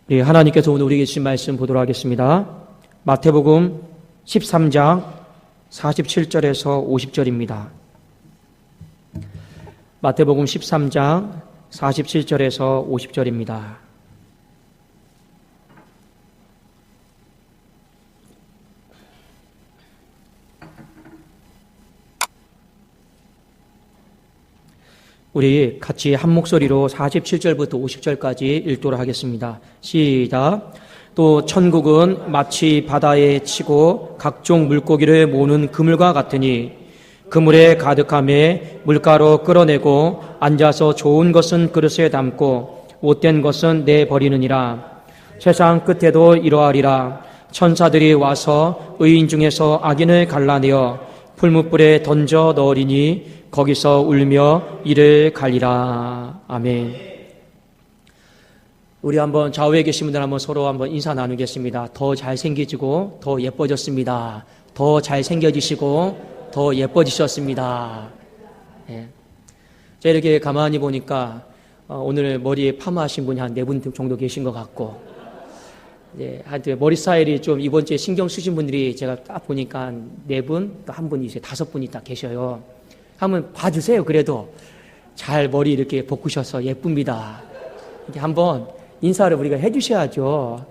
네, 하나님께서 오늘 우리에게 주신 말씀 보도록 하겠습니다. 마태복음 13장 47절에서 50절입니다. 마태복음 13장 47절에서 50절입니다. 우리 같이 한 목소리로 47절부터 50절까지 읽도록 하겠습니다. 시작. 또 천국은 마치 바다에 치고 각종 물고기를 모으는 그물과 같으니 그물에 가득함에 물가로 끌어내고 앉아서 좋은 것은 그릇에 담고 못된 것은 내버리느니라. 세상 끝에도 이러하리라. 천사들이 와서 의인 중에서 악인을 갈라내어 풀무불에 던져 넣으리니 거기서 울며 이를 갈리라. 아멘. 우리 한번 좌우에 계신 분들 한번 서로 한번 인사 나누겠습니다. 더 잘생기시고 더 예뻐졌습니다. 더 잘생겨지시고 더 예뻐지셨습니다. 네. 제가 이렇게 가만히 보니까 오늘 머리에 파마하신 분이 한 4분 정도 계신 것 같고, 예, 하여튼 머리 스타일이 좀 이번 주에 신경 쓰신 분들이 제가 딱 보니까 한 4분, 또 한 분이 이제 5분이 딱 계셔요. 한번 봐주세요. 그래도 잘 머리 이렇게 볶으셔서 예쁩니다. 이렇게 한번 인사를 우리가 해주셔야죠.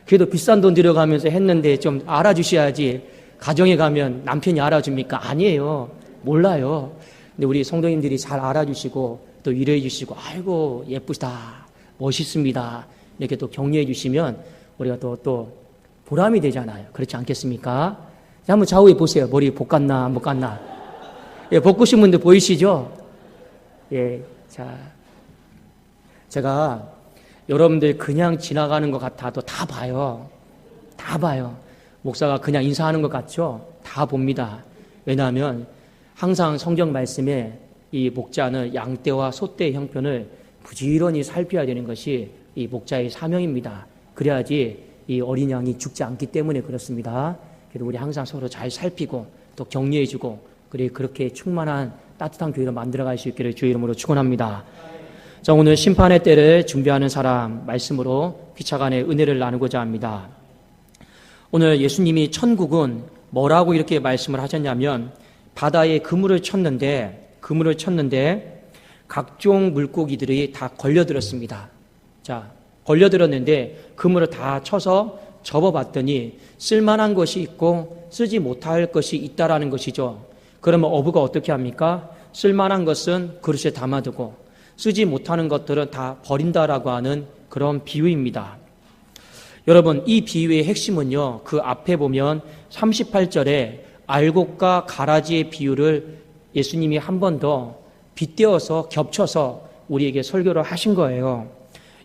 그래도 비싼 돈 들여가면서 했는데 좀 알아주셔야지. 가정에 가면 남편이 알아줍니까? 아니에요. 몰라요. 근데 우리 성도님들이 잘 알아주시고 또 위로해 주시고, 아이고 예쁘다, 멋있습니다, 이렇게 또 격려해 주시면 우리가 또 보람이 되잖아요. 그렇지 않겠습니까? 자, 한번 좌우에 보세요. 머리 볶았나 안 볶았나. 예, 볶으신 분들 보이시죠? 예, 자, 제가 여러분들 그냥 지나가는 것 같아도 다 봐요. 다 봐요. 목사가 그냥 인사하는 것 같죠? 다 봅니다. 왜냐하면 항상 성경 말씀에 이 목자는 양떼와 소떼의 형편을 부지런히 살펴야 되는 것이 이 목자의 사명입니다. 그래야지 이 어린 양이 죽지 않기 때문에 그렇습니다. 그래도 우리 항상 서로 잘 살피고 또 격려해주고, 그리고 그렇게 충만한 따뜻한 교회로 만들어갈 수 있기를 주의 이름으로 축원합니다. 자, 오늘 심판의 때를 준비하는 사람 말씀으로 피차간의 은혜를 나누고자 합니다. 오늘 예수님이 천국은 뭐라고 이렇게 말씀을 하셨냐면, 바다에 그물을 쳤는데 각종 물고기들이 다 걸려들었습니다. 자, 걸려들었는데 그물을 다 쳐서 접어봤더니 쓸만한 것이 있고 쓰지 못할 것이 있다라는 것이죠. 그러면 어부가 어떻게 합니까? 쓸만한 것은 그릇에 담아두고 쓰지 못하는 것들은 다 버린다라고 하는 그런 비유입니다. 여러분, 이 비유의 핵심은요, 그 앞에 보면 38절에 알곡과 가라지의 비유를 예수님이 한 번 더 빗대어서 겹쳐서 우리에게 설교를 하신 거예요.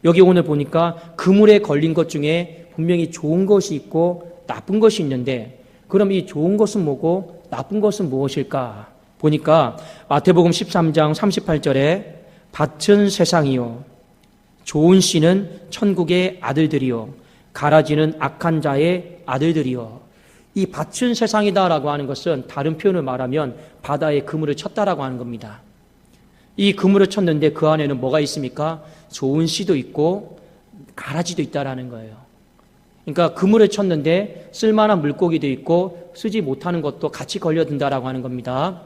여기 오늘 보니까 그물에 걸린 것 중에 분명히 좋은 것이 있고 나쁜 것이 있는데, 그럼 이 좋은 것은 뭐고 나쁜 것은 무엇일까? 보니까 마태복음 13장 38절에 밭은 세상이요, 좋은 씨는 천국의 아들들이요, 가라지는 악한 자의 아들들이요. 이 밭은 세상이다라고 하는 것은 다른 표현을 말하면 바다에 그물을 쳤다라고 하는 겁니다. 이 그물을 쳤는데 그 안에는 뭐가 있습니까? 좋은 씨도 있고 가라지도 있다라는 거예요. 그러니까 그물을 쳤는데 쓸만한 물고기도 있고 쓰지 못하는 것도 같이 걸려든다라고 하는 겁니다.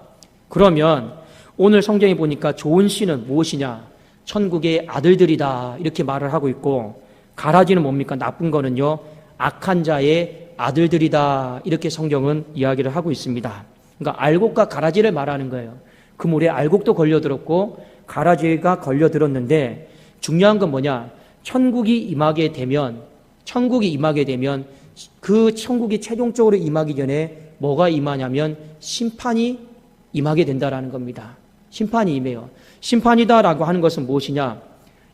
그러면 오늘 성경에 보니까 좋은 씨는 무엇이냐? 천국의 아들들이다, 이렇게 말을 하고 있고, 가라지는 뭡니까? 나쁜 거는요, 악한 자의 아들들이다, 이렇게 성경은 이야기를 하고 있습니다. 그러니까 알곡과 가라지를 말하는 거예요. 그물에 알곡도 걸려들었고 가라지가 걸려들었는데, 중요한 건 뭐냐? 천국이 임하게 되면 그 천국이 최종적으로 임하기 전에 뭐가 임하냐면 심판이 임하게 된다라는 겁니다. 심판이 임해요. 심판이다라고 하는 것은 무엇이냐?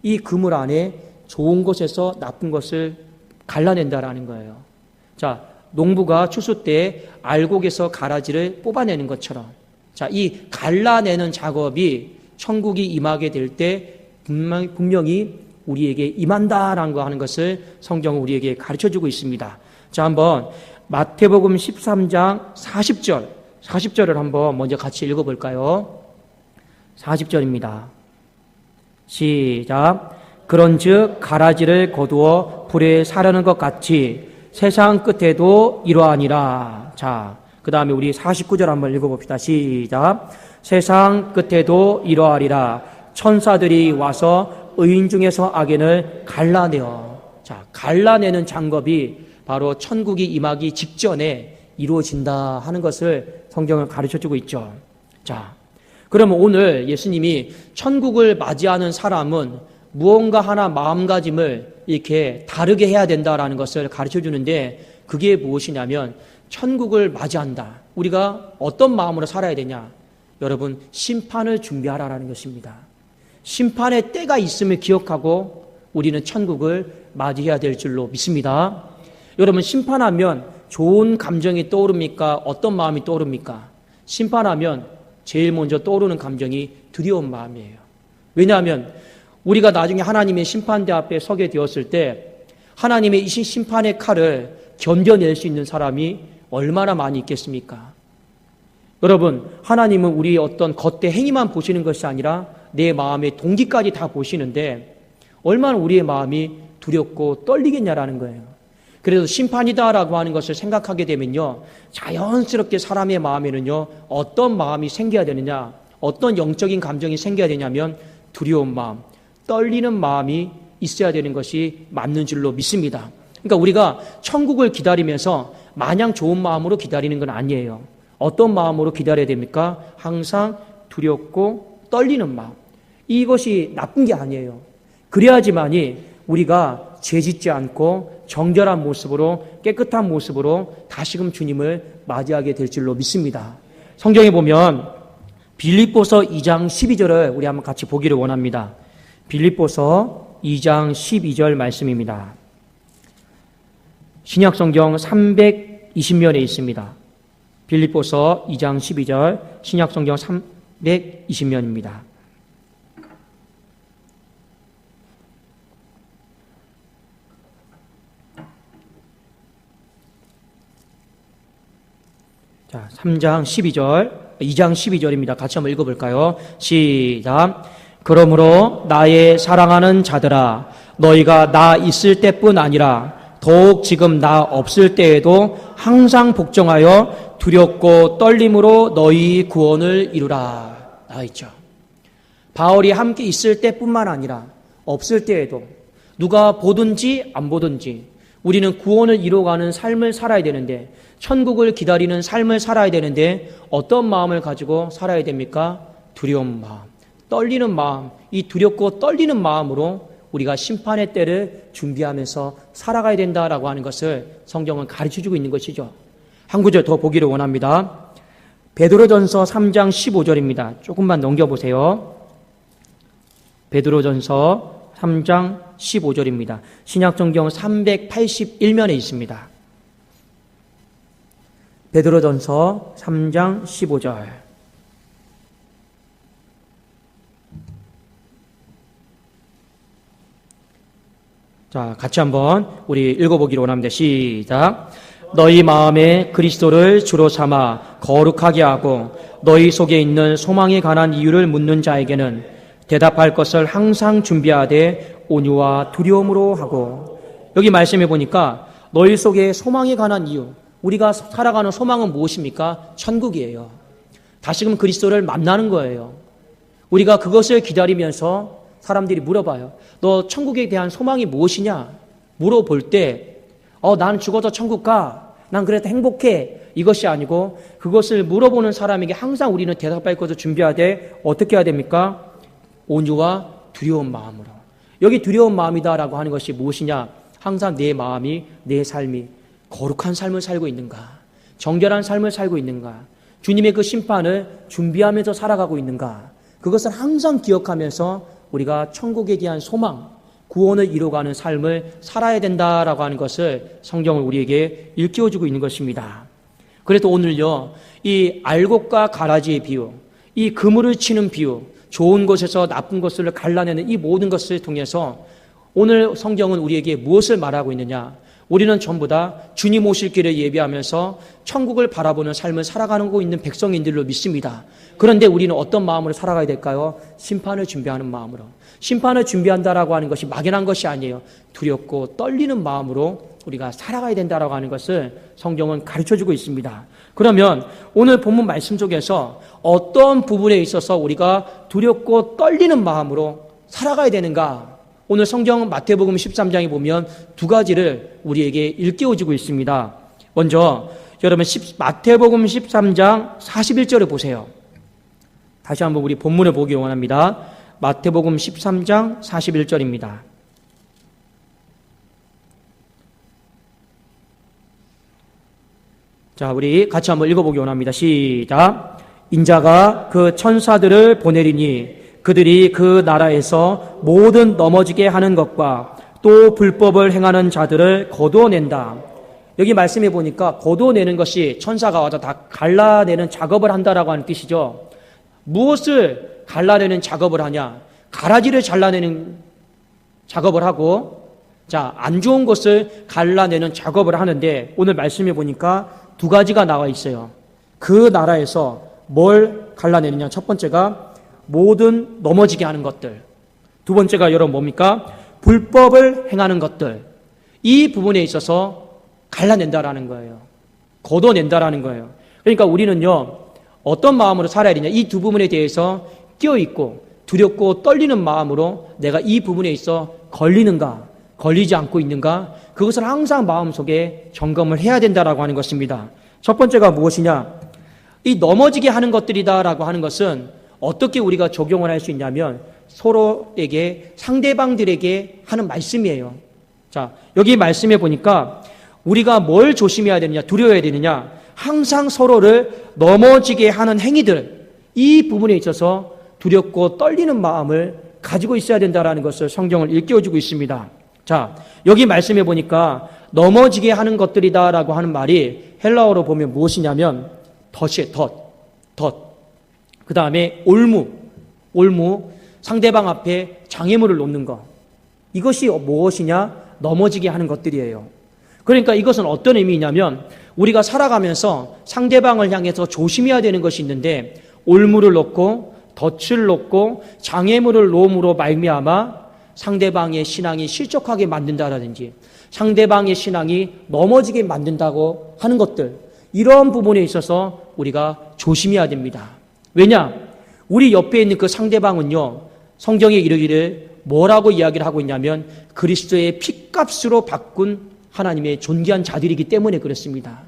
이 그물 안에 좋은 것에서 나쁜 것을 갈라낸다라는 거예요. 자, 농부가 추수 때 알곡에서 가라지를 뽑아내는 것처럼, 자, 이 갈라내는 작업이 천국이 임하게 될 때 분명히 우리에게 임한다라는 거 하는 것을 성경은 우리에게 가르쳐주고 있습니다. 자, 한번 마태복음 13장 40절을 한번 먼저 같이 읽어볼까요? 40절입니다. 시작. 그런즉 가라지를 거두어 불에 사려는 것 같이 세상 끝에도 이러하니라. 자, 그 다음에 우리 49절 한번 읽어봅시다. 시작. 세상 끝에도 이러하리라. 천사들이 와서 의인 중에서 악인을 갈라내어. 자, 갈라내는 작업이 바로 천국이 임하기 직전에 이루어진다 하는 것을 성경은 가르쳐주고 있죠. 자, 그러면 오늘 예수님이 천국을 맞이하는 사람은 무언가 하나 마음가짐을 이렇게 다르게 해야 된다라는 것을 가르쳐주는데, 그게 무엇이냐면 천국을 맞이한다. 우리가 어떤 마음으로 살아야 되냐? 여러분, 심판을 준비하라라는 것입니다. 심판의 때가 있음을 기억하고 우리는 천국을 맞이해야 될 줄로 믿습니다. 여러분, 심판하면 좋은 감정이 떠오릅니까? 어떤 마음이 떠오릅니까? 심판하면 제일 먼저 떠오르는 감정이 두려운 마음이에요. 왜냐하면 우리가 나중에 하나님의 심판대 앞에 서게 되었을 때 하나님의 이 심판의 칼을 견뎌낼 수 있는 사람이 얼마나 많이 있겠습니까? 여러분, 하나님은 우리의 어떤 겉의 행위만 보시는 것이 아니라 내 마음의 동기까지 다 보시는데 얼마나 우리의 마음이 두렵고 떨리겠냐라는 거예요. 그래서 심판이다라고 하는 것을 생각하게 되면요, 자연스럽게 사람의 마음에는요, 어떤 마음이 생겨야 되느냐, 어떤 영적인 감정이 생겨야 되냐면 두려운 마음, 떨리는 마음이 있어야 되는 것이 맞는 줄로 믿습니다. 그러니까 우리가 천국을 기다리면서 마냥 좋은 마음으로 기다리는 건 아니에요. 어떤 마음으로 기다려야 됩니까? 항상 두렵고 떨리는 마음. 이것이 나쁜 게 아니에요. 그래야지만이 우리가 죄짓지 않고 정결한 모습으로, 깨끗한 모습으로 다시금 주님을 맞이하게 될 줄로 믿습니다. 성경에 보면 빌립보서 2장 12절을 우리 한번 같이 보기를 원합니다. 빌립보서 2장 12절 말씀입니다. 신약성경 320면에 있습니다. 빌립보서 2장 12절, 신약성경 320면입니다. 자, 3장 12절, 2장 12절입니다. 같이 한번 읽어볼까요? 시작. 그러므로 나의 사랑하는 자들아, 너희가 나 있을 때뿐 아니라 더욱 지금 나 없을 때에도 항상 복종하여 두렵고 떨림으로 너희 구원을 이루라. 나와 있죠. 바울이 함께 있을 때뿐만 아니라 없을 때에도 누가 보든지 안 보든지 우리는 구원을 이루어가는 삶을 살아야 되는데, 천국을 기다리는 삶을 살아야 되는데 어떤 마음을 가지고 살아야 됩니까? 두려운 마음, 떨리는 마음. 이 두렵고 떨리는 마음으로 우리가 심판의 때를 준비하면서 살아가야 된다라고 하는 것을 성경은 가르쳐주고 있는 것이죠. 한 구절 더 보기를 원합니다. 베드로전서 3장 15절입니다. 조금만 넘겨보세요. 베드로전서 3장 15절입니다. 신약성경 381면에 있습니다. 베드로전서 3장 15절. 자, 같이 한번 우리 읽어보기로 원합니다. 시작. 너희 마음에 그리스도를 주로 삼아 거룩하게 하고 너희 속에 있는 소망에 관한 이유를 묻는 자에게는 대답할 것을 항상 준비하되 온유와 두려움으로 하고. 여기 말씀해 보니까 너희 속에 소망에 관한 이유, 우리가 살아가는 소망은 무엇입니까? 천국이에요. 다시금 그리스도를 만나는 거예요. 우리가 그것을 기다리면서 사람들이 물어봐요. 너 천국에 대한 소망이 무엇이냐? 물어볼 때 나는 죽어도 천국 가. 난 그래도 행복해. 이것이 아니고 그것을 물어보는 사람에게 항상 우리는 대답할 것을 준비하되 어떻게 해야 됩니까? 온유와 두려운 마음으로. 여기 두려운 마음이다라고 하는 것이 무엇이냐? 항상 내 마음이, 내 삶이 거룩한 삶을 살고 있는가? 정결한 삶을 살고 있는가? 주님의 그 심판을 준비하면서 살아가고 있는가? 그것을 항상 기억하면서 우리가 천국에 대한 소망, 구원을 이루어가는 삶을 살아야 된다라고 하는 것을 성경을 우리에게 일깨워주고 있는 것입니다. 그래서 오늘요, 이 알곡과 가라지의 비유, 이 그물을 치는 비유, 좋은 것에서 나쁜 것을 갈라내는 이 모든 것을 통해서 오늘 성경은 우리에게 무엇을 말하고 있느냐? 우리는 전부 다 주님 오실 길을 예비하면서 천국을 바라보는 삶을 살아가고 있는 백성인들로 믿습니다. 그런데 우리는 어떤 마음으로 살아가야 될까요? 심판을 준비하는 마음으로. 심판을 준비한다라고 하는 것이 막연한 것이 아니에요. 두렵고 떨리는 마음으로 우리가 살아가야 된다라고 하는 것을 성경은 가르쳐주고 있습니다. 그러면 오늘 본문 말씀 속에서 어떤 부분에 있어서 우리가 두렵고 떨리는 마음으로 살아가야 되는가? 오늘 성경 마태복음 13장에 보면 두 가지를 우리에게 일깨워주고 있습니다. 먼저 여러분 마태복음 13장 41절을 보세요. 다시 한번 우리 본문을 보기 원합니다. 마태복음 13장 41절입니다. 자, 우리 같이 한번 읽어보기 원합니다. 시작. 인자가 그 천사들을 보내리니 그들이 그 나라에서 모든 넘어지게 하는 것과 또 불법을 행하는 자들을 거두어낸다. 여기 말씀해 보니까 거두어내는 것이 천사가 와서 다 갈라내는 작업을 한다라고 하는 뜻이죠. 무엇을 갈라내는 작업을 하냐? 가라지를 잘라내는 작업을 하고, 자, 안 좋은 것을 갈라내는 작업을 하는데 오늘 말씀해 보니까 두 가지가 나와 있어요. 그 나라에서 뭘 갈라내느냐? 첫 번째가 모든 넘어지게 하는 것들. 두 번째가 여러분 뭡니까? 불법을 행하는 것들. 이 부분에 있어서 갈라낸다라는 거예요. 걷어낸다라는 거예요. 그러니까 우리는요, 어떤 마음으로 살아야 되냐? 이 두 부분에 대해서 끼어있고 두렵고 떨리는 마음으로 내가 이 부분에 있어 걸리는가, 걸리지 않고 있는가? 그것을 항상 마음속에 점검을 해야 된다라고 하는 것입니다. 첫 번째가 무엇이냐? 이 넘어지게 하는 것들이다라고 하는 것은 어떻게 우리가 적용을 할 수 있냐면 서로에게, 상대방들에게 하는 말씀이에요. 자, 여기 말씀해 보니까 우리가 뭘 조심해야 되느냐, 두려워야 되느냐, 항상 서로를 넘어지게 하는 행위들, 이 부분에 있어서 두렵고 떨리는 마음을 가지고 있어야 된다는 것을 성경을 일깨워주고 있습니다. 자, 여기 말씀해 보니까 넘어지게 하는 것들이다라고 하는 말이 헬라어로 보면 무엇이냐면 덫이에요. 덫. 그 다음에 올무, 상대방 앞에 장애물을 놓는 것. 이것이 무엇이냐? 넘어지게 하는 것들이에요. 그러니까 이것은 어떤 의미냐면 우리가 살아가면서 상대방을 향해서 조심해야 되는 것이 있는데 올무를 놓고 덫을 놓고 장애물을 놓음으로 말미암아 상대방의 신앙이 실족하게 만든다라든지 상대방의 신앙이 넘어지게 만든다고 하는 것들, 이런 부분에 있어서 우리가 조심해야 됩니다. 왜냐? 우리 옆에 있는 그 상대방은요, 성경에 이르기를 뭐라고 이야기를 하고 있냐면 그리스도의 핏값으로 바꾼 하나님의 존귀한 자들이기 때문에 그렇습니다.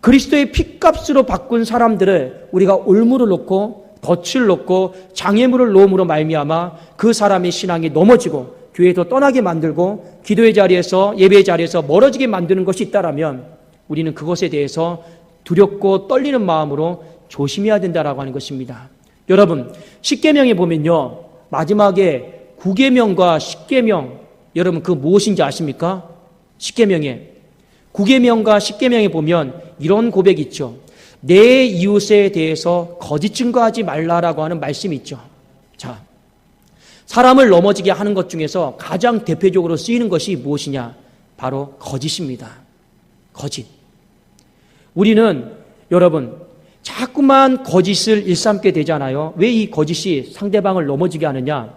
그리스도의 핏값으로 바꾼 사람들을 우리가 올무를 놓고 덫을 놓고 장애물을 놓음으로 말미암아 그 사람의 신앙이 넘어지고 교회에서 떠나게 만들고 기도의 자리에서, 예배의 자리에서 멀어지게 만드는 것이 있다라면 우리는 그것에 대해서 두렵고 떨리는 마음으로 조심해야 된다라고 하는 것입니다. 여러분, 십계명에 보면요, 마지막에 9계명과 10계명, 여러분 그 무엇인지 아십니까? 10계명에 9계명과 10계명에 보면 이런 고백이 있죠. 내 이웃에 대해서 거짓 증거하지 말라라고 하는 말씀이 있죠. 자, 사람을 넘어지게 하는 것 중에서 가장 대표적으로 쓰이는 것이 무엇이냐? 바로 거짓입니다. 거짓. 우리는 여러분 자꾸만 거짓을 일삼게 되잖아요. 왜 이 거짓이 상대방을 넘어지게 하느냐?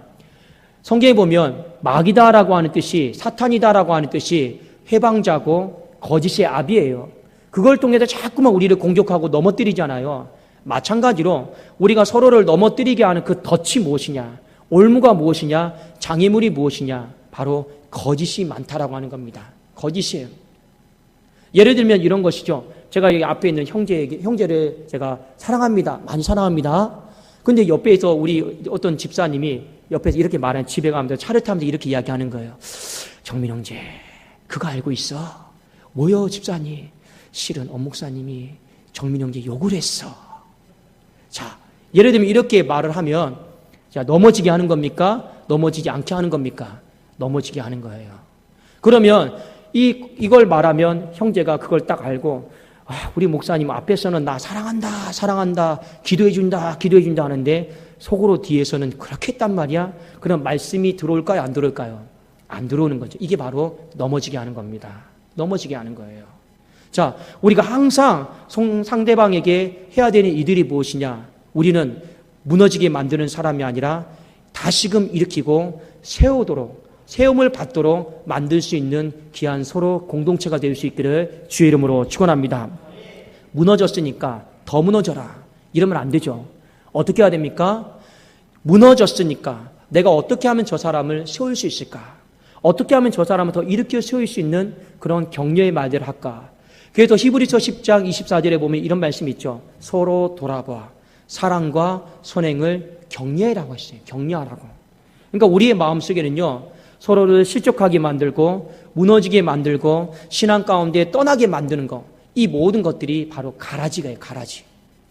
성경에 보면 마귀다라고 하는 뜻이, 사탄이다라고 하는 뜻이 해방자고 거짓의 아비예요. 그걸 통해서 자꾸만 우리를 공격하고 넘어뜨리잖아요. 마찬가지로 우리가 서로를 넘어뜨리게 하는 그 덫이 무엇이냐? 올무가 무엇이냐? 장애물이 무엇이냐? 바로 거짓이 많다라고 하는 겁니다. 거짓이에요. 예를 들면 이런 것이죠. 제가 여기 앞에 있는 형제를 제가 사랑합니다. 많이 사랑합니다. 근데 옆에서 우리 어떤 집사님이 옆에서 이렇게 말하는, 집에 가면 차를 타면서 이렇게 이야기하는 거예요. 정민 형제, 그거 알고 있어? 뭐요, 집사님? 실은 엄 목사님이 정민 형제 욕을 했어. 자, 예를 들면 이렇게 말을 하면, 자, 넘어지게 하는 겁니까? 넘어지지 않게 하는 겁니까? 넘어지게 하는 거예요. 그러면 이걸 말하면 형제가 그걸 딱 알고, 우리 목사님 앞에서는 나 사랑한다, 기도해준다 하는데 속으로 뒤에서는 그렇게 했단 말이야? 그럼 말씀이 들어올까요? 안 들어올까요? 안 들어오는 거죠. 이게 바로 넘어지게 하는 겁니다. 넘어지게 하는 거예요. 자, 우리가 항상 상대방에게 해야 되는 일들이 무엇이냐? 우리는 무너지게 만드는 사람이 아니라 다시금 일으키고 세움을 받도록 만들 수 있는 귀한 서로 공동체가 될 수 있기를 주의 이름으로 축원합니다. 무너졌으니까 더 무너져라, 이러면 안 되죠. 어떻게 해야 됩니까? 무너졌으니까 내가 어떻게 하면 저 사람을 세울 수 있을까? 어떻게 하면 저 사람을 더 일으켜 세울 수 있는 그런 격려의 말들을 할까? 그래서 히브리서 10장 24절에 보면 이런 말씀이 있죠. 서로 돌아봐 사랑과 선행을 격려하라고 했어요. 격려하라고. 그러니까 우리의 마음속에는요, 서로를 실족하게 만들고 무너지게 만들고 신앙 가운데 떠나게 만드는 것, 이 모든 것들이 바로 가라지예요.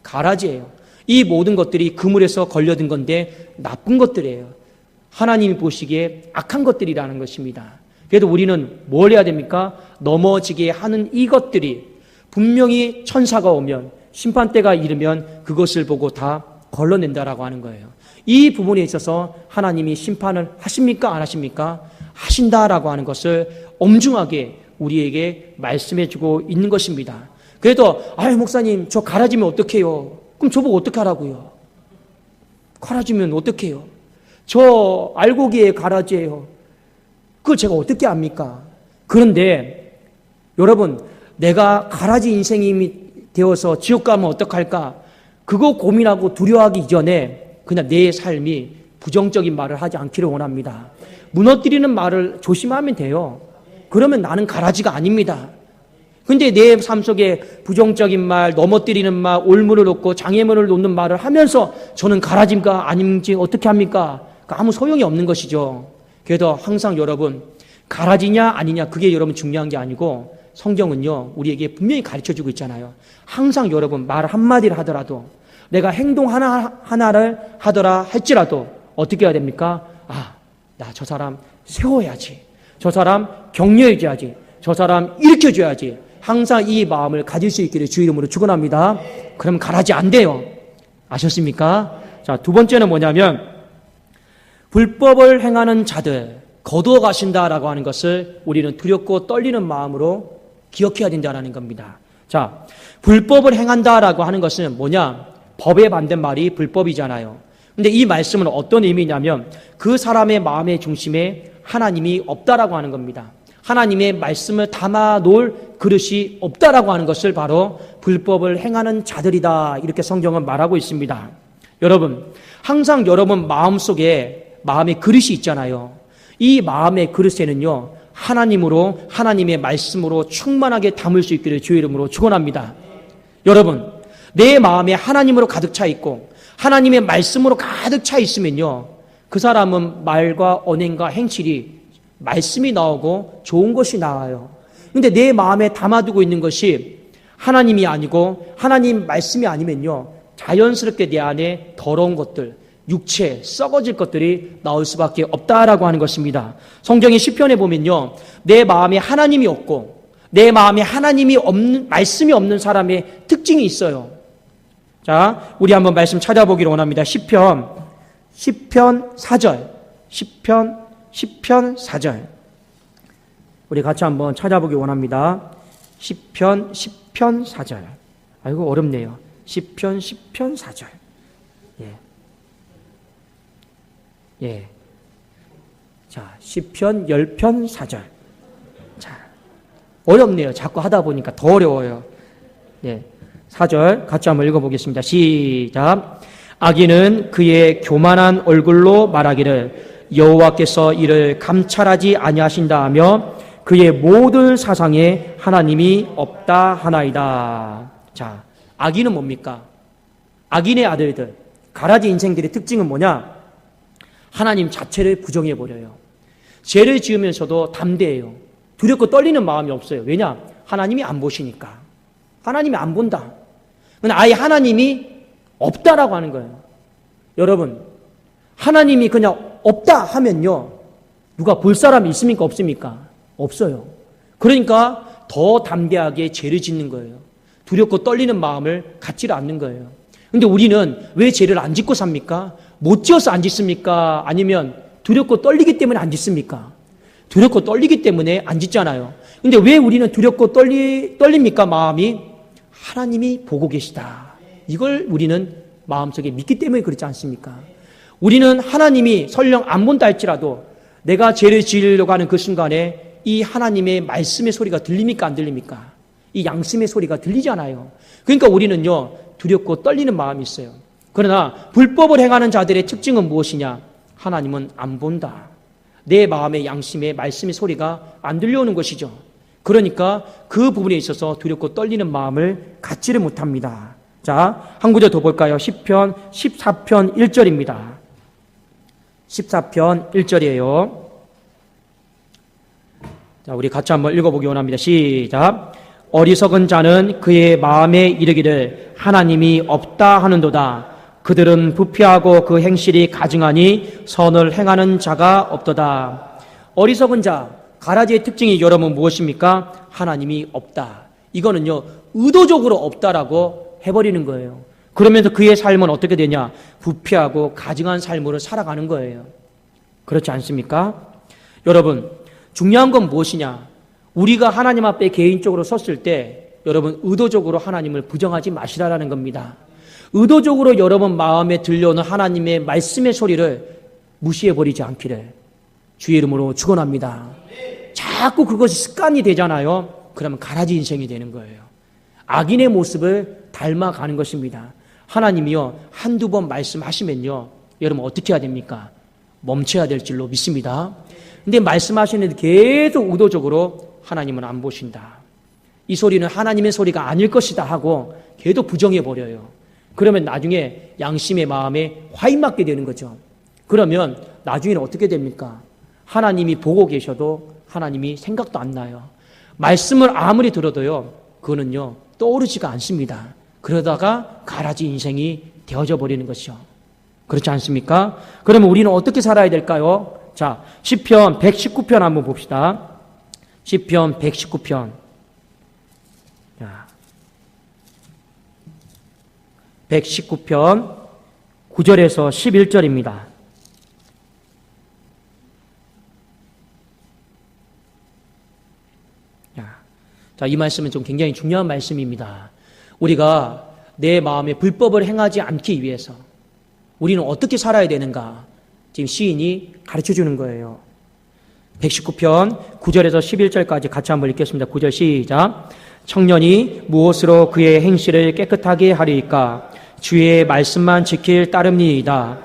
가라지예요. 이 모든 것들이 그물에서 걸려든 건데 나쁜 것들이에요. 하나님이 보시기에 악한 것들이라는 것입니다. 그래도 우리는 뭘 해야 됩니까? 넘어지게 하는 이것들이 분명히 천사가 오면, 심판대가 이르면 그것을 보고 다 걸러낸다라고 하는 거예요. 이 부분에 있어서 하나님이 심판을 하십니까? 안 하십니까? 하신다라고 하는 것을 엄중하게 우리에게 말씀해주고 있는 것입니다. 그래도 목사님 저 갈아지면 어떡해요? 그럼 저보고 어떻게 하라고요? 갈아지면 어떡해요? 저 알고기에 갈아지예요. 그걸 제가 어떻게 압니까? 그런데 여러분, 내가 가라지 인생이 되어서 지옥 가면 어떡할까? 그거 고민하고 두려워하기 이전에 그냥 내 삶이 부정적인 말을 하지 않기를 원합니다. 무너뜨리는 말을 조심하면 돼요. 그러면 나는 가라지가 아닙니다. 근데 내 삶 속에 부정적인 말, 넘어뜨리는 말, 올무를 놓고 장애물을 놓는 말을 하면서 저는 가라지인가 아닌지 어떻게 합니까? 아무 소용이 없는 것이죠. 그래도 항상 여러분, 가라지냐 아니냐 그게 여러분 중요한 게 아니고, 성경은요 우리에게 분명히 가르쳐주고 있잖아요. 항상 여러분 말 한마디를 하더라도, 내가 행동 하나를 하더라 할지라도 어떻게 해야 됩니까? 나 저 사람 세워야지, 저 사람 격려해줘야지, 저 사람 일으켜줘야지, 항상 이 마음을 가질 수 있기를 주 이름으로 축원합니다. 그럼 가라지 안 돼요. 아셨습니까? 자, 두 번째는 뭐냐면, 불법을 행하는 자들 거두어 가신다라고 하는 것을 우리는 두렵고 떨리는 마음으로 기억해야 된다는 겁니다. 자, 불법을 행한다라고 하는 것은 뭐냐? 법에 만든 말이 불법이잖아요. 근데 이 말씀은 어떤 의미냐면, 그 사람의 마음의 중심에 하나님이 없다라고 하는 겁니다. 하나님의 말씀을 담아 놓을 그릇이 없다라고 하는 것을 바로 불법을 행하는 자들이다, 이렇게 성경은 말하고 있습니다. 여러분, 항상 여러분 마음속에 마음의 그릇이 있잖아요. 이 마음의 그릇에는요 하나님으로, 하나님의 말씀으로 충만하게 담을 수 있기를 주의 이름으로 축원합니다. 여러분, 내 마음에 하나님으로 가득 차 있고 하나님의 말씀으로 가득 차 있으면요, 그 사람은 말과 언행과 행실이 말씀이 나오고 좋은 것이 나와요. 근데 내 마음에 담아두고 있는 것이 하나님이 아니고 하나님 말씀이 아니면요, 자연스럽게 내 안에 더러운 것들, 육체, 썩어질 것들이 나올 수밖에 없다라고 하는 것입니다. 성경의 시편에 보면요, 내 마음에 하나님이 없고 내 마음에 하나님이 없는, 말씀이 없는 사람의 특징이 있어요. 자, 우리 한번 말씀 찾아보기를 원합니다. 시편 4절. 시편 4절. 우리 같이 한번 찾아보기 원합니다. 시편 4절. 아이고, 어렵네요. 시편 4절. 예. 자, 시편 10편 4절. 자, 어렵네요. 자꾸 하다 보니까 더 어려워요. 예. 4절 같이 한번 읽어보겠습니다. 시작. 악인은 그의 교만한 얼굴로 말하기를 여호와께서 이를 감찰하지 아니하신다 하며 그의 모든 사상에 하나님이 없다 하나이다. 자, 악인은 뭡니까? 악인의 아들들, 가라지 인생들의 특징은 뭐냐? 하나님 자체를 부정해버려요. 죄를 지으면서도 담대해요. 두렵고 떨리는 마음이 없어요. 왜냐? 하나님이 안 보시니까. 하나님이 안 본다. 아예 하나님이 없다라고 하는 거예요. 여러분, 하나님이 그냥 없다 하면요, 누가 볼 사람이 있습니까? 없습니까? 없어요. 그러니까 더 담대하게 죄를 짓는 거예요. 두렵고 떨리는 마음을 갖지를 않는 거예요. 근데 우리는 왜 죄를 안 짓고 삽니까? 못 지어서 안 짓습니까? 아니면 두렵고 떨리기 때문에 안 짓습니까? 두렵고 떨리기 때문에 안 짓잖아요. 근데 왜 우리는 두렵고 떨립니까? 마음이 하나님이 보고 계시다. 이걸 우리는 마음속에 믿기 때문에 그렇지 않습니까? 우리는 하나님이 설령 안 본다 할지라도 내가 죄를 지으려고 하는 그 순간에 이 하나님의 말씀의 소리가 들립니까? 안 들립니까? 이 양심의 소리가 들리잖아요. 그러니까 우리는요, 두렵고 떨리는 마음이 있어요. 그러나 불법을 행하는 자들의 특징은 무엇이냐? 하나님은 안 본다. 내 마음의 양심의 말씀의 소리가 안 들려오는 것이죠. 그러니까 그 부분에 있어서 두렵고 떨리는 마음을 갖지를 못합니다. 자, 한 구절 더 볼까요? 10편 14편 1절입니다. 14편 1절이에요. 자, 우리 같이 한번 읽어보기 원합니다. 시작. 어리석은 자는 그의 마음에 이르기를 하나님이 없다 하는도다. 그들은 부패하고 그 행실이 가증하니 선을 행하는 자가 없도다. 어리석은 자, 가라지의 특징이 여러분 무엇입니까? 하나님이 없다. 이거는요, 의도적으로 없다라고 해버리는 거예요. 그러면서 그의 삶은 어떻게 되냐? 부패하고 가증한 삶으로 살아가는 거예요. 그렇지 않습니까? 여러분, 중요한 건 무엇이냐? 우리가 하나님 앞에 개인적으로 섰을 때 여러분 의도적으로 하나님을 부정하지 마시라라는 겁니다. 의도적으로 여러분 마음에 들려오는 하나님의 말씀의 소리를 무시해버리지 않기를 주의 이름으로 축원합니다. 자꾸 그것이 습관이 되잖아요. 그러면 가라지 인생이 되는 거예요. 악인의 모습을 닮아가는 것입니다. 하나님이요, 한두 번 말씀하시면요, 여러분 어떻게 해야 됩니까? 멈춰야 될 줄로 믿습니다. 근데 말씀하시는데 계속 의도적으로 하나님은 안 보신다. 이 소리는 하나님의 소리가 아닐 것이다 하고 계속 부정해버려요. 그러면 나중에 양심의 마음에 화인맞게 되는 거죠. 그러면 나중에는 어떻게 됩니까? 하나님이 보고 계셔도 하나님이 생각도 안 나요. 말씀을 아무리 들어도요, 그거는요, 떠오르지가 않습니다. 그러다가 가라지 인생이 되어져 버리는 것이죠. 그렇지 않습니까? 그러면 우리는 어떻게 살아야 될까요? 자, 시편 119편 한번 봅시다. 시편 119편. 자, 119편 9절에서 11절입니다. 자, 이 말씀은 좀 굉장히 중요한 말씀입니다. 우리가 내 마음에 불법을 행하지 않기 위해서 우리는 어떻게 살아야 되는가? 지금 시인이 가르쳐 주는 거예요. 119편 9절에서 11절까지 같이 한번 읽겠습니다. 9절 시작. 청년이 무엇으로 그의 행실을 깨끗하게 하리이까? 주의 말씀만 지킬 따름이이다.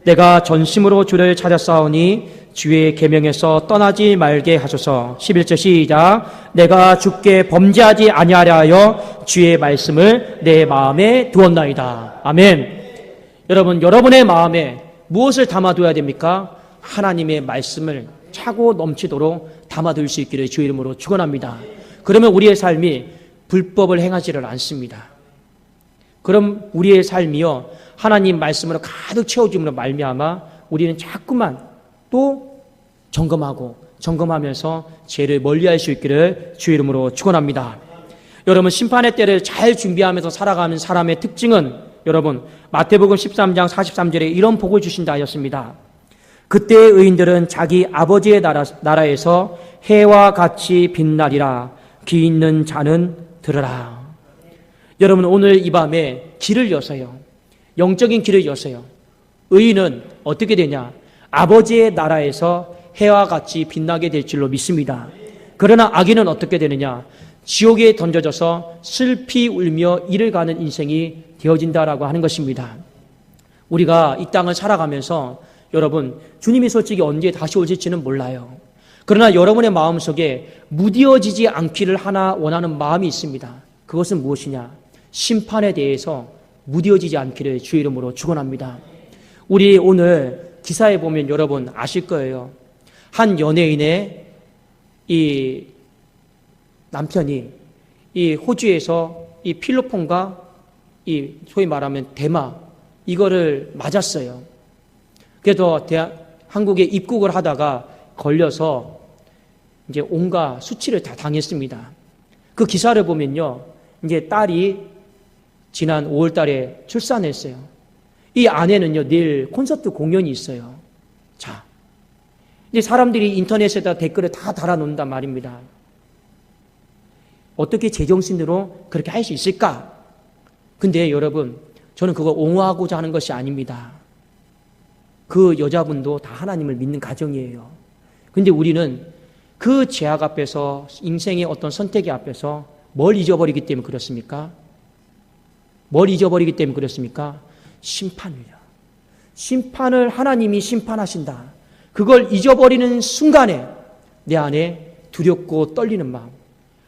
내가 전심으로 주를 찾았사오니 주의 계명에서 떠나지 말게 하소서. 11절 시작. 내가 주께 범죄하지 아니하려 하여 주의 말씀을 내 마음에 두었나이다. 아멘. 여러분, 여러분의 마음에 무엇을 담아둬야 됩니까? 하나님의 말씀을 차고 넘치도록 담아둘 수 있기를 주의 이름으로 축원합니다. 그러면 우리의 삶이 불법을 행하지를 않습니다. 그럼 우리의 삶이요, 하나님 말씀으로 가득 채워줌으로 말미암아 우리는 자꾸만 또 점검하면서 죄를 멀리할 수 있기를 주의 이름으로 축원합니다. 여러분, 심판의 때를 잘 준비하면서 살아가는 사람의 특징은 여러분 마태복음 13장 43절에 이런 복을 주신다 하였습니다. 그때의 의인들은 자기 아버지의 나라에서 해와 같이 빛나리라. 귀 있는 자는 들으라. 여러분, 오늘 이 밤에 길을 여세요. 영적인 길을 여세요. 의인은 어떻게 되냐? 아버지의 나라에서 해와 같이 빛나게 될 줄로 믿습니다. 그러나 악인은 어떻게 되느냐? 지옥에 던져져서 슬피 울며 이를 가는 인생이 되어진다라고 하는 것입니다. 우리가 이 땅을 살아가면서 여러분, 주님이 솔직히 언제 다시 오실지는 몰라요. 그러나 여러분의 마음속에 무뎌지지 않기를 하나 원하는 마음이 있습니다. 그것은 무엇이냐? 심판에 대해서 무뎌지지 않기를 주의 이름으로 축원합니다. 우리 오늘 기사에 보면 여러분 아실 거예요. 한 연예인의 이 남편이 이 호주에서 이 필로폰과 이 소위 말하면 대마 이거를 맞았어요. 그래서 한국에 입국을 하다가 걸려서 이제 온갖 수치를 다 당했습니다. 그 기사를 보면요, 이제 딸이 지난 5월 달에 출산했어요. 이 아내는요, 내일 콘서트 공연이 있어요. 자, 이제 사람들이 인터넷에다 댓글을 다 달아놓는단 말입니다. 어떻게 제정신으로 그렇게 할 수 있을까? 근데 여러분, 저는 그걸 옹호하고자 하는 것이 아닙니다. 그 여자분도 다 하나님을 믿는 가정이에요. 근데 우리는 그 제약 앞에서, 인생의 어떤 선택의 앞에서 뭘 잊어버리기 때문에 그렇습니까? 뭘 잊어버리기 때문에 그렇습니까? 심판을요. 심판을 하나님이 심판하신다. 그걸 잊어버리는 순간에 내 안에 두렵고 떨리는 마음,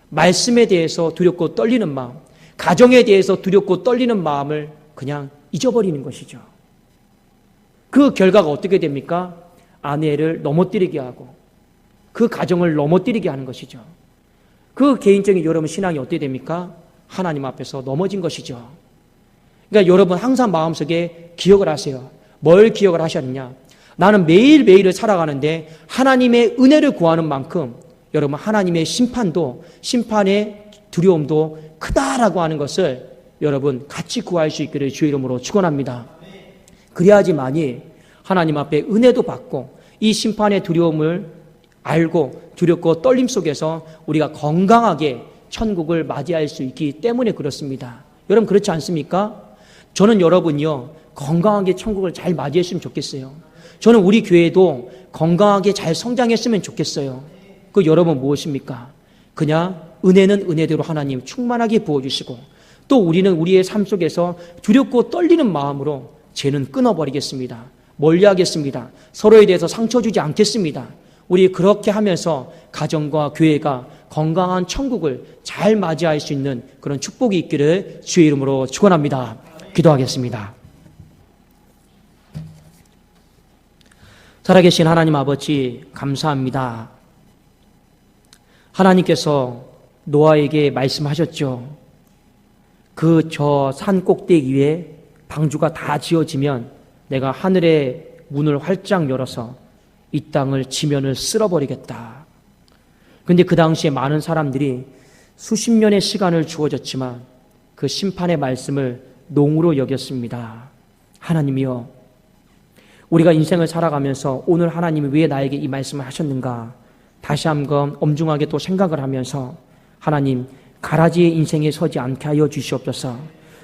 말씀에 대해서 두렵고 떨리는 마음, 가정에 대해서 두렵고 떨리는 마음을 그냥 잊어버리는 것이죠. 그 결과가 어떻게 됩니까? 아내를 넘어뜨리게 하고 그 가정을 넘어뜨리게 하는 것이죠. 그 개인적인 여러분 신앙이 어떻게 됩니까? 하나님 앞에서 넘어진 것이죠. 그러니까 여러분 항상 마음속에 기억을 하세요. 뭘 기억을 하셨느냐? 나는 매일매일을 살아가는데 하나님의 은혜를 구하는 만큼 여러분 하나님의 심판도, 심판의 두려움도 크다라고 하는 것을 여러분 같이 구할 수 있기를 주의 이름으로 축원합니다. 그래야지만이 하나님 앞에 은혜도 받고 이 심판의 두려움을 알고 두렵고 떨림 속에서 우리가 건강하게 천국을 맞이할 수 있기 때문에 그렇습니다. 여러분 그렇지 않습니까? 저는 여러분이요 건강하게 천국을 잘 맞이했으면 좋겠어요. 저는 우리 교회도 건강하게 잘 성장했으면 좋겠어요. 그 여러분 무엇입니까? 그냥 은혜는 은혜대로 하나님 충만하게 부어주시고 또 우리는 우리의 삶 속에서 두렵고 떨리는 마음으로 죄는 끊어버리겠습니다. 멀리하겠습니다. 서로에 대해서 상처 주지 않겠습니다. 우리 그렇게 하면서 가정과 교회가 건강한 천국을 잘 맞이할 수 있는 그런 축복이 있기를 주의 이름으로 축원합니다. 기도하겠습니다. 살아계신 하나님 아버지 감사합니다. 하나님께서 노아에게 말씀하셨죠. 그 저 산 꼭대기 위에 방주가 다 지어지면 내가 하늘의 문을 활짝 열어서 이 땅을 지면을 쓸어버리겠다. 그런데 그 당시에 많은 사람들이 수십 년의 시간을 주어졌지만 그 심판의 말씀을 농으로 여겼습니다. 하나님이여, 우리가 인생을 살아가면서 오늘 하나님이 왜 나에게 이 말씀을 하셨는가 다시 한번 엄중하게 또 생각을 하면서 하나님 가라지의 인생에 서지 않게 하여 주시옵소서.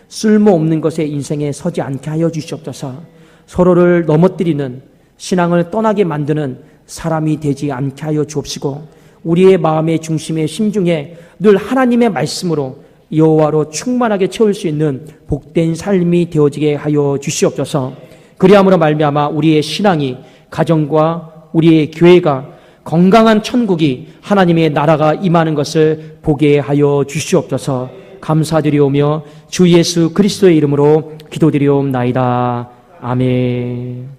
쓸모없는 것에 인생에 서지 않게 하여 주시옵소서. 서로를 넘어뜨리는 신앙을 떠나게 만드는 사람이 되지 않게 하여 주옵시고 우리의 마음의 중심의 심중에 늘 하나님의 말씀으로 여호와로 충만하게 채울 수 있는 복된 삶이 되어지게 하여 주시옵소서. 그리함으로 말미암아 우리의 신앙이 가정과 우리의 교회가 건강한 천국이 하나님의 나라가 임하는 것을 보게 하여 주시옵소서. 감사드리오며 주 예수 그리스도의 이름으로 기도드리옵나이다. 아멘.